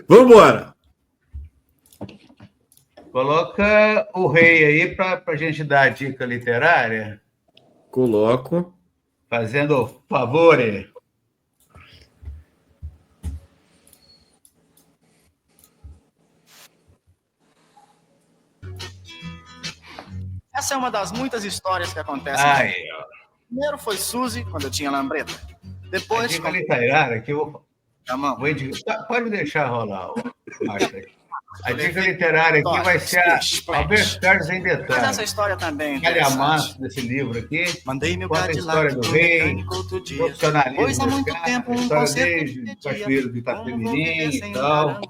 Vamos embora. Coloca o rei aí para a gente dar a dica literária. Coloco. Fazendo favore. Essa é uma das muitas histórias que acontecem. Aí, ó. Primeiro foi Suzy, quando eu tinha lambreta. Depois... A dica literária que eu vou indicar. Pode deixar rolar, Márcio. A dica literária aqui vai ser a Alberto Carlos em detalhes. Mas essa história também é calhamaço desse livro aqui. Mandei meu conta a história do rei, profissionalismo pois há muito tempo um história concerto desde Cachoeiro de Itapemirim e tal.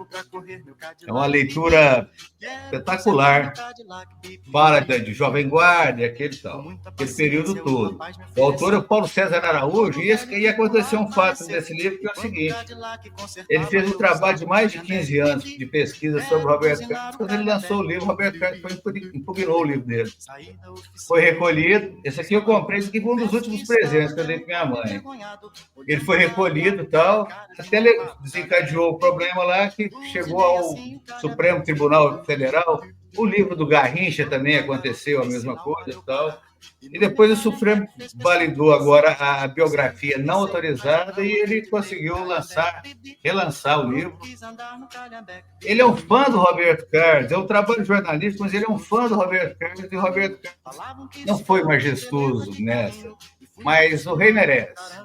É uma leitura espetacular. Fala de Jovem Guarda, aquele período todo. O autor é o Paulo César Araújo, e aconteceu um fato desse livro, que é o seguinte: ele fez um trabalho de mais de 15 anos de pesquisa sobre o Roberto Carlos. Quando ele lançou o livro, o Roberto Carlos impugnou o livro dele. Foi recolhido. Esse aqui eu comprei, esse aqui foi um dos últimos presentes que eu dei para minha mãe. Ele foi recolhido e tal, até ele desencadeou o problema lá, que chegou ao Supremo Tribunal Federal. O livro do Garrincha também aconteceu a mesma coisa e tal. E depois o Supremo validou agora a biografia não autorizada e ele conseguiu relançar o livro. Ele é um fã do Roberto Carlos, é um trabalho jornalístico, mas ele é um fã do Roberto Carlos, e o Roberto Carlos não foi majestoso nessa, mas o rei merece.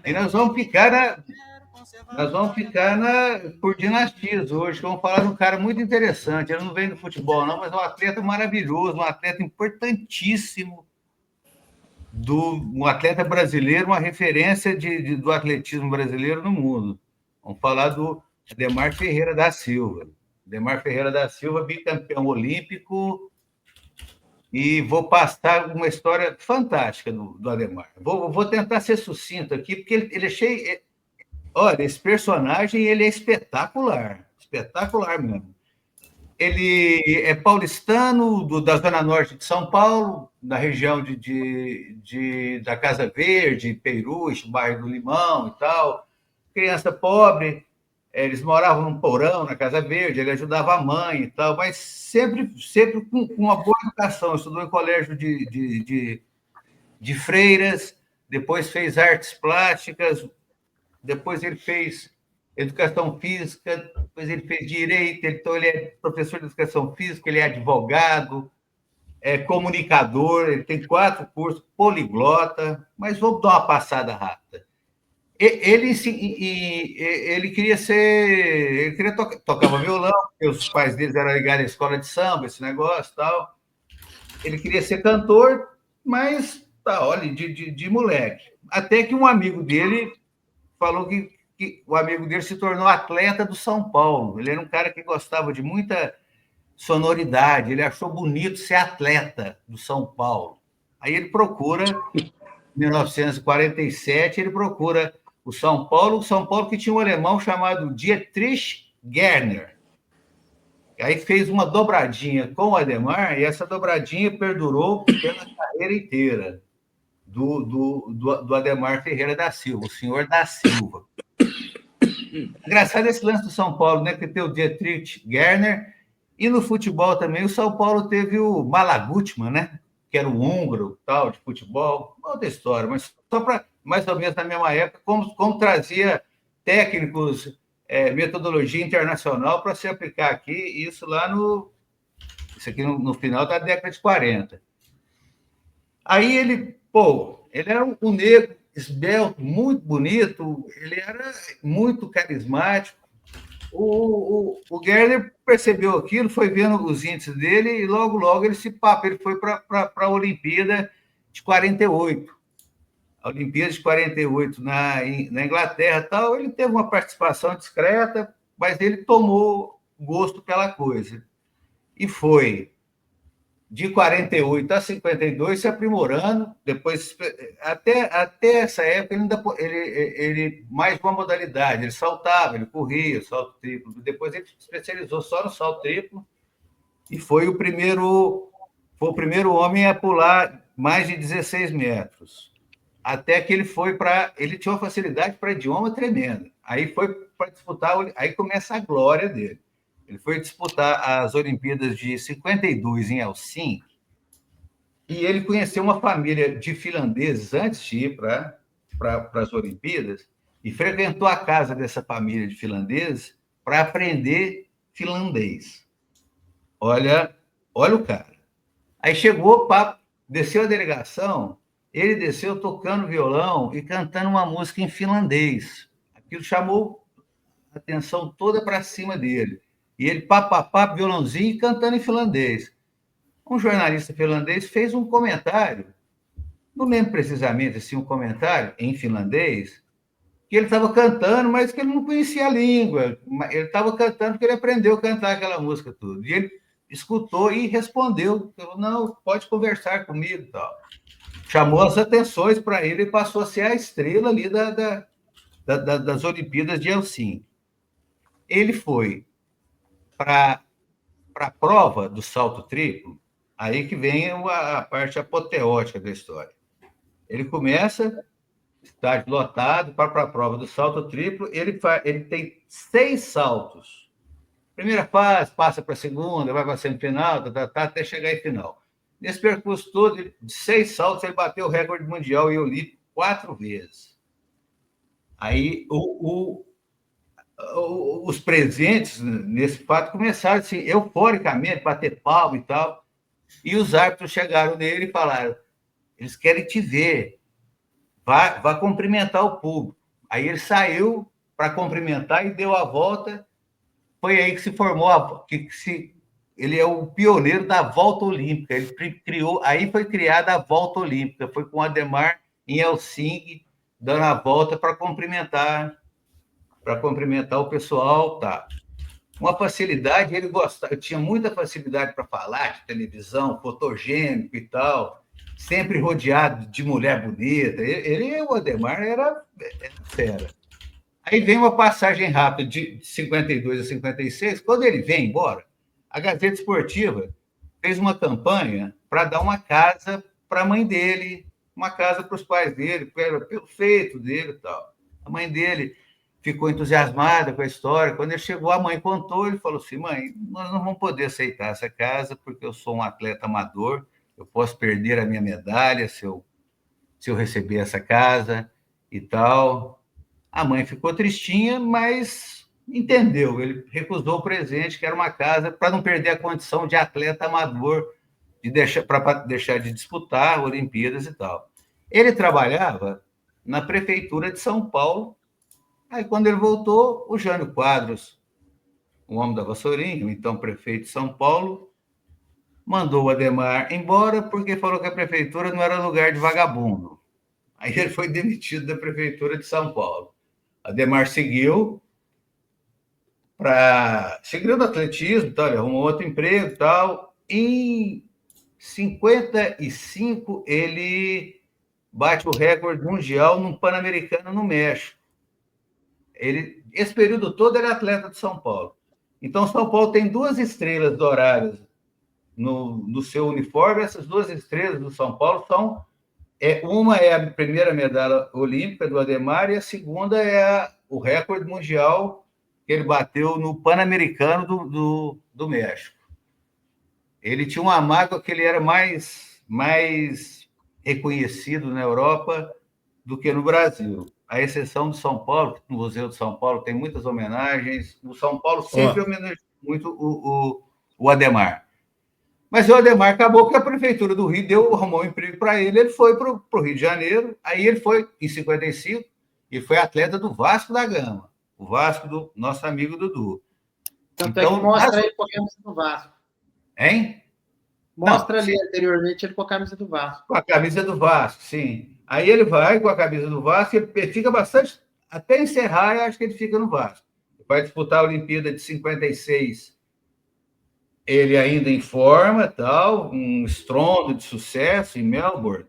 E nós vamos ficar por dinastias hoje, que vamos falar de um cara muito interessante. Ele não vem do futebol, não, mas é um atleta maravilhoso, um atleta importantíssimo, um atleta brasileiro, uma referência do atletismo brasileiro no mundo. Vamos falar do Ademar Ferreira da Silva. Ademar Ferreira da Silva, bicampeão olímpico, e vou passar uma história fantástica do Ademar. Vou tentar ser sucinto aqui, porque ele é cheio... Olha, esse personagem ele é espetacular mesmo. Ele é paulistano, da Zona Norte de São Paulo, da região da Casa Verde, Peirus, bairro do Limão e tal. Criança pobre, eles moravam num porão na Casa Verde, ele ajudava a mãe e tal, mas sempre com uma boa educação. Estudou em colégio de freiras, depois fez artes plásticas, depois ele fez educação física, depois ele fez direito, então ele é professor de educação física, ele é advogado, é comunicador, ele tem 4 cursos, poliglota, mas vamos dar uma passada rápida. Ele queria tocava violão, porque os pais deles eram ligados à escola de samba, esse negócio e tal. Ele queria ser cantor, mas, olha, de moleque. Até que um amigo dele falou que o amigo dele se tornou atleta do São Paulo. Ele era um cara que gostava de muita sonoridade, ele achou bonito ser atleta do São Paulo. Aí ele procura, em 1947, ele procura o São Paulo que tinha um alemão chamado Dietrich Gärtner. Aí fez uma dobradinha com o Ademar, e essa dobradinha perdurou pela carreira inteira do Ademar Ferreira da Silva, o senhor da Silva. Engraçado esse lance do São Paulo, né? Que tem o Dietrich Gärtner, e no futebol também o São Paulo teve o Malagutman, né? Que era um húngaro, tal, de futebol. Outra história, mas só para, mais ou menos na mesma época, como trazia técnicos, metodologia internacional para se aplicar aqui, isso lá isso aqui no final da década de 40. Aí ele era um negro esbelto, muito bonito, ele era muito carismático. O Gärtner percebeu aquilo, foi vendo os índices dele, e logo ele foi para a Olimpíada de 48. A Olimpíada de 48 na Inglaterra, tal, ele teve uma participação discreta, mas ele tomou gosto pela coisa. E foi de 48 a 52 se aprimorando, depois até essa época ele mais uma modalidade, ele saltava, ele corria, salto triplo, depois ele se especializou só no salto triplo e foi o primeiro homem a pular mais de 16 metros, até que ele tinha uma facilidade para idioma tremenda, aí foi para disputar, aí começa a glória dele. Ele foi disputar as Olimpíadas de 52 em Helsinki, e ele conheceu uma família de finlandeses antes de ir para as Olimpíadas, e frequentou a casa dessa família de finlandeses para aprender finlandês. Olha o cara. Aí chegou, desceu a delegação, ele desceu tocando violão e cantando uma música em finlandês. Aquilo chamou a atenção toda para cima dele. E ele, violãozinho e cantando em finlandês. Um jornalista finlandês fez um comentário, não lembro precisamente assim, um comentário em finlandês, que ele estava cantando, mas que ele não conhecia a língua. Ele estava cantando porque ele aprendeu a cantar aquela música tudo. E ele escutou e respondeu. Falou, não, pode conversar comigo. Tal. Chamou as atenções para ele e passou a ser a estrela ali das Olimpíadas de Helsinki. Ele foi para a prova do salto triplo, aí que vem a parte apoteótica da história. Ele começa, estádio lotado, para a prova do salto triplo, ele tem 6 saltos. Primeira fase, passa para a segunda, vai para a semifinal, até chegar em final. Nesse percurso todo, de 6 saltos, ele bateu o recorde mundial e olímpico 4 vezes. Aí, os presentes nesse fato começaram assim, euforicamente, bater palma e tal, e os árbitros chegaram nele e falaram, eles querem te ver, vá cumprimentar o público. Aí ele saiu para cumprimentar e deu a volta. Foi aí que se formou, ele é o pioneiro da volta olímpica. Ele criou, aí foi criada a volta olímpica. Foi com o Adhemar em Helsinki, dando a volta para cumprimentar o pessoal. Tá. Uma facilidade, ele gostava, tinha muita facilidade para falar de televisão, fotogênico e tal, sempre rodeado de mulher bonita. O Adhemar era fera. Aí vem uma passagem rápida de 52 a 56. Quando ele vem embora, a Gazeta Esportiva fez uma campanha para dar uma casa para a mãe dele, uma casa para os pais dele, pelo feito dele e tal. A mãe dele ficou entusiasmada com a história. Quando ele chegou, a mãe contou, ele falou assim, mãe, nós não vamos poder aceitar essa casa porque eu sou um atleta amador, eu posso perder a minha medalha se eu receber essa casa e tal. A mãe ficou tristinha, mas entendeu. Ele recusou o presente, que era uma casa, para não perder a condição de atleta amador, para deixar de disputar Olimpíadas e tal. Ele trabalhava na prefeitura de São Paulo. Aí, quando ele voltou, o Jânio Quadros, o homem da Vassourinha, então prefeito de São Paulo, mandou o Adhemar embora porque falou que a prefeitura não era lugar de vagabundo. Aí ele foi demitido da prefeitura de São Paulo. Adhemar seguiu no atletismo, tal, ele arrumou outro emprego e tal. Em 55, ele bate o recorde mundial num Pan-Americano no México. Esse período todo ele é atleta de São Paulo. Então, São Paulo tem 2 estrelas douradas no seu uniforme. Essas 2 estrelas do São Paulo são... uma é a primeira medalha olímpica do Adhemar e a segunda é o recorde mundial que ele bateu no Pan-Americano do México. Ele tinha uma mágoa que ele era mais reconhecido na Europa do que no Brasil. A exceção do São Paulo, que no Museu de São Paulo tem muitas homenagens. O São Paulo sempre homenageou muito o Adhemar. Mas o Adhemar acabou que a prefeitura do Rio arrumou um emprego para ele, ele foi para o Rio de Janeiro, aí ele foi, em 55, e foi atleta do Vasco da Gama, o Vasco do nosso amigo Dudu. Tanto então, é que mostra ele com a camisa do Vasco. Hein? Mostra ali anteriormente ele com a camisa do Vasco. Com a camisa do Vasco, sim. Aí ele vai com a camisa do Vasco, ele fica bastante, até encerrar, eu acho que ele fica no Vasco. Vai disputar a Olimpíada de 56, ele ainda em forma, tal, um estrondo de sucesso em Melbourne,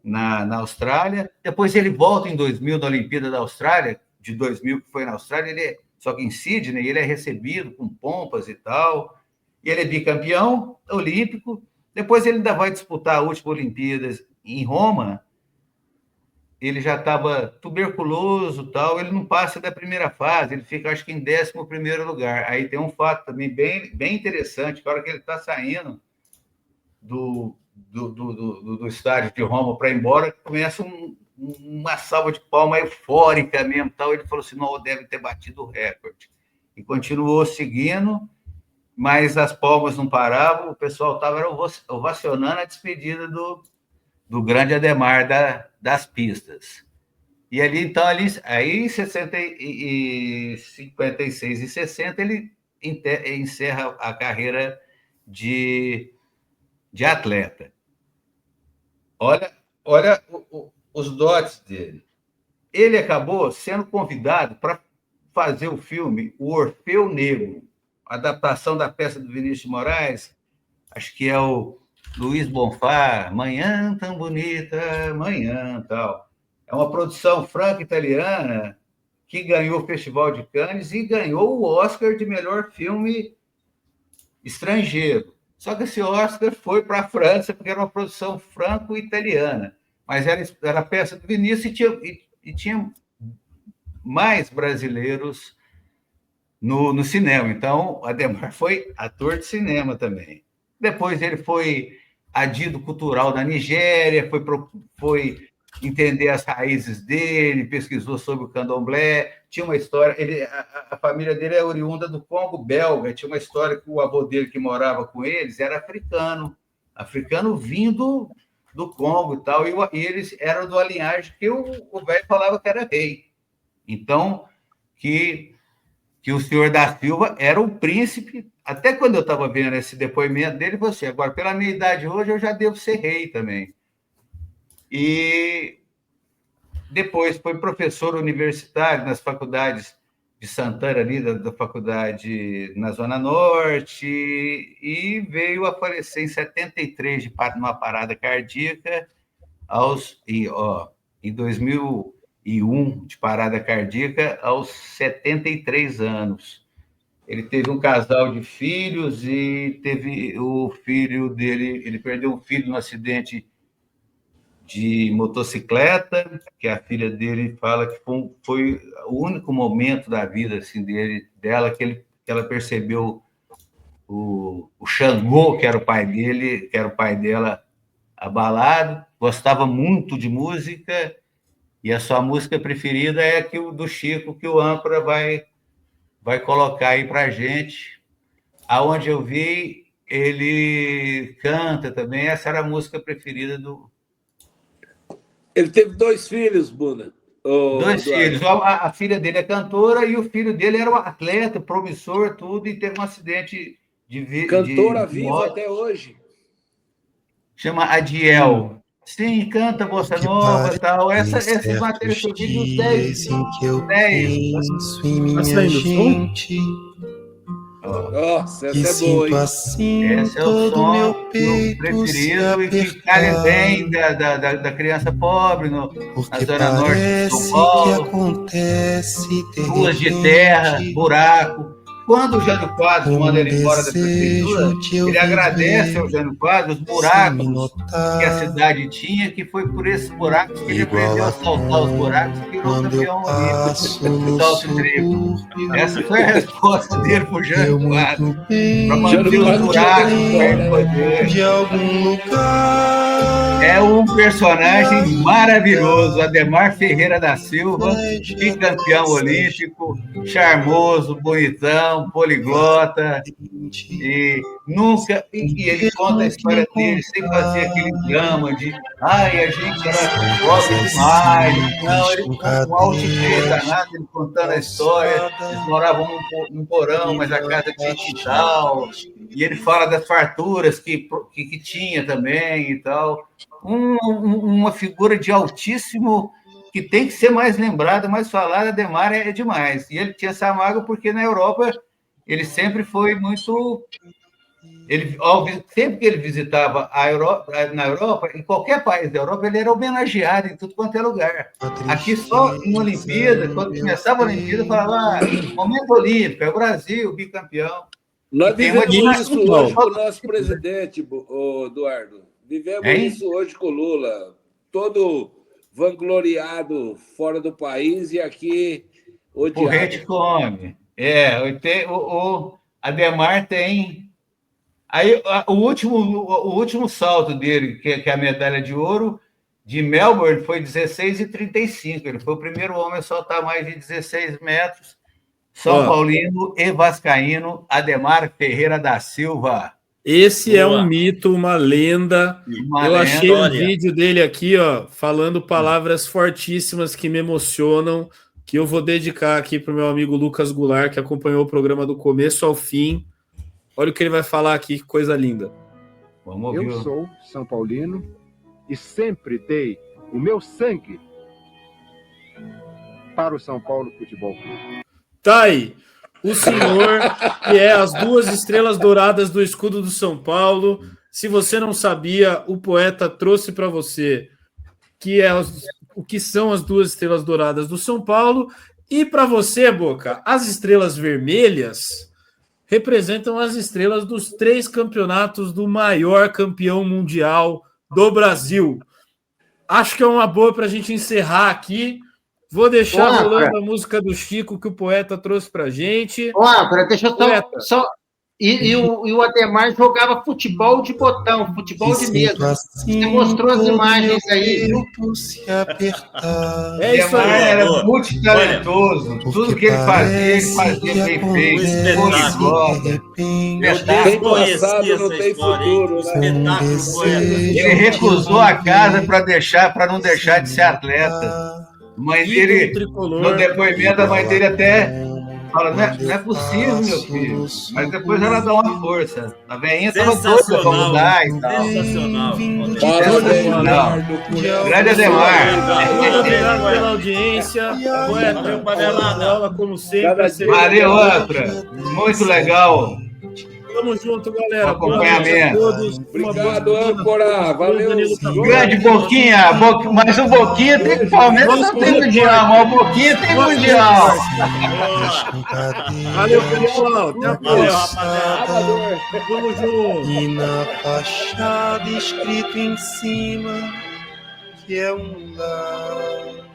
na Austrália. Depois ele volta em 2000 na Olimpíada da Austrália, de 2000 que foi na Austrália, só que em Sydney, ele é recebido com pompas e tal, e ele é bicampeão olímpico. Depois ele ainda vai disputar a última Olimpíada em Roma, ele já estava tuberculoso, tal, ele não passa da primeira fase, ele fica, acho que, em 11º lugar. Aí tem um fato também bem interessante, que a hora que ele está saindo do estádio de Roma para ir embora, começa uma salva de palmas eufórica mesmo, tal. Ele falou assim, não, deve ter batido o recorde. E continuou seguindo, mas as palmas não paravam, o pessoal estava ovacionando a despedida do grande Adhemar das pistas. E ali, então, aí em 56 e 60, ele encerra a carreira de atleta. Olha os dotes dele. Ele acabou sendo convidado para fazer o filme O Orfeu Negro, adaptação da peça do Vinícius de Moraes, acho que é o Luiz Bonfá, Manhã Tão Bonita, Manhã, tal. É uma produção franco-italiana que ganhou o Festival de Cannes e ganhou o Oscar de melhor filme estrangeiro. Só que esse Oscar foi para a França, porque era uma produção franco-italiana. Mas era a peça do Vinícius e tinha mais brasileiros no cinema. Então, Adhemar foi ator de cinema também. Depois ele foi adido cultural da Nigéria, foi entender as raízes dele, pesquisou sobre o candomblé, tinha uma história, a família dele é oriunda do Congo belga, tinha uma história que o avô dele que morava com eles era africano vindo do Congo e tal, e eles eram de uma linhagem que o velho falava que era rei. Então, que o senhor da Silva era o príncipe, até quando eu estava vendo esse depoimento dele, você, agora, pela minha idade hoje, eu já devo ser rei também. E depois foi professor universitário nas faculdades de Santana, ali, da faculdade na Zona Norte, e veio a falecer em 73, numa parada cardíaca, em 2001, de parada cardíaca, aos 73 anos. Ele teve um casal de filhos e teve o filho dele, ele perdeu um filho no acidente de motocicleta, que a filha dele fala que foi o único momento da vida assim, dela que ela percebeu o Xangô, que era o pai dele, que era o pai dela, abalado, gostava muito de música, e a sua música preferida é a do Chico, que o âncora vai colocar aí para a gente. Aonde eu vi, ele canta também, essa era a música preferida do... Ele teve 2 filhos, Buna. Dois filhos. A filha dele é cantora e o filho dele era um atleta, promissor, tudo, e teve um acidente Cantora de viva moto. até hoje. Chama Adiel. Sim, canta bossa nova e tal. Essas matérias que eu vi de uns 10. Nossa, essa é boa, hein? Esse é o som preferido e que cai bem da criança pobre na Zona Norte de São Paulo. Ruas de terra, buraco. Quando o Jânio Quadros manda ele embora da prefeitura, ele agradece ao Jânio Quadros os buracos que a cidade tinha, que foi por esses buracos que ele aprendeu a saltar os buracos e virou campeão olímpico de salto triplo. Essa foi a resposta dele para o Jânio Quadros. Para manter os buracos de algum lugar. É um personagem maravilhoso, Adhemar Ferreira da Silva, bicampeão olímpico, charmoso, bonitão, poliglota, e nunca. E ele conta a história dele sem fazer aquele drama de a gente era pobre demais. Não, ele com um altitude danado, ele contando a história. Eles moravam num porão, mas a casa tinha quintal. E ele fala das farturas que tinha também e tal. Uma figura de altíssimo, que tem que ser mais lembrada, mais falada. Adhemar é demais. E ele tinha essa mágoa porque na Europa ele sempre foi muito... sempre que ele visitava na Europa, em qualquer país da Europa, ele era homenageado em tudo quanto é lugar. Aqui só em Olimpíada, quando começava a Olimpíada, falava momento olímpico, é o Brasil, bicampeão. Nós vivemos isso hoje com o nosso presidente, Eduardo. Vivemos isso hoje com o Lula. Todo vangloriado fora do país e aqui O odiado. Rede come. O Ademar tem. Aí, o último salto dele, que é a medalha de ouro, de Melbourne, foi 16,35. Ele foi o primeiro homem a saltar mais de 16 metros. São Paulino e vascaíno, Ademar Ferreira da Silva. Esse é um mito, uma lenda. Eu achei um vídeo dele aqui, ó, falando palavras fortíssimas que me emocionam, que eu vou dedicar aqui para o meu amigo Lucas Goulart, que acompanhou o programa do começo ao fim. Olha o que ele vai falar aqui, que coisa linda. Vamos ouvir. Eu sou São Paulino e sempre dei o meu sangue para o São Paulo Futebol Clube. Tá aí. O senhor, que é as 2 estrelas douradas do escudo do São Paulo. Se você não sabia, o poeta trouxe para você o que são as 2 estrelas douradas do São Paulo. E para você, Boca, as estrelas vermelhas representam as estrelas dos 3 campeonatos do maior campeão mundial do Brasil. Acho que é uma boa para a gente encerrar aqui. Vou deixar rolando a música do Chico que o poeta trouxe pra gente. Deixa eu só... E o Ademar jogava futebol de botão, futebol de mesa. Você mostrou as imagens aí. É isso aí. Era muito talentoso. Tudo que ele fazia bem feito. Sem passado não tem futuro, né? Ele recusou a casa para não deixar de ser atleta. Mãe dele, no depoimento, a mãe dele até fala, não é possível, meu filho. Mas depois ela dá uma força. A velhinha estava doida para mudar e tal. Sensacional. Grande Ademar. Muito obrigado pela audiência. Poeta, como sempre. Valeu, Antra. Muito legal. Tamo junto, galera. Acompanhamento. Obrigado, âncora. Valeu. Grande Boquinha. Mas o Boquinha tem Palmeiras não tem mundial, mas o Boquinha tem mundial. Valeu, pessoal. Até a próxima. rapaziada. Tamo junto. E na fachada escrito em cima que é um lar.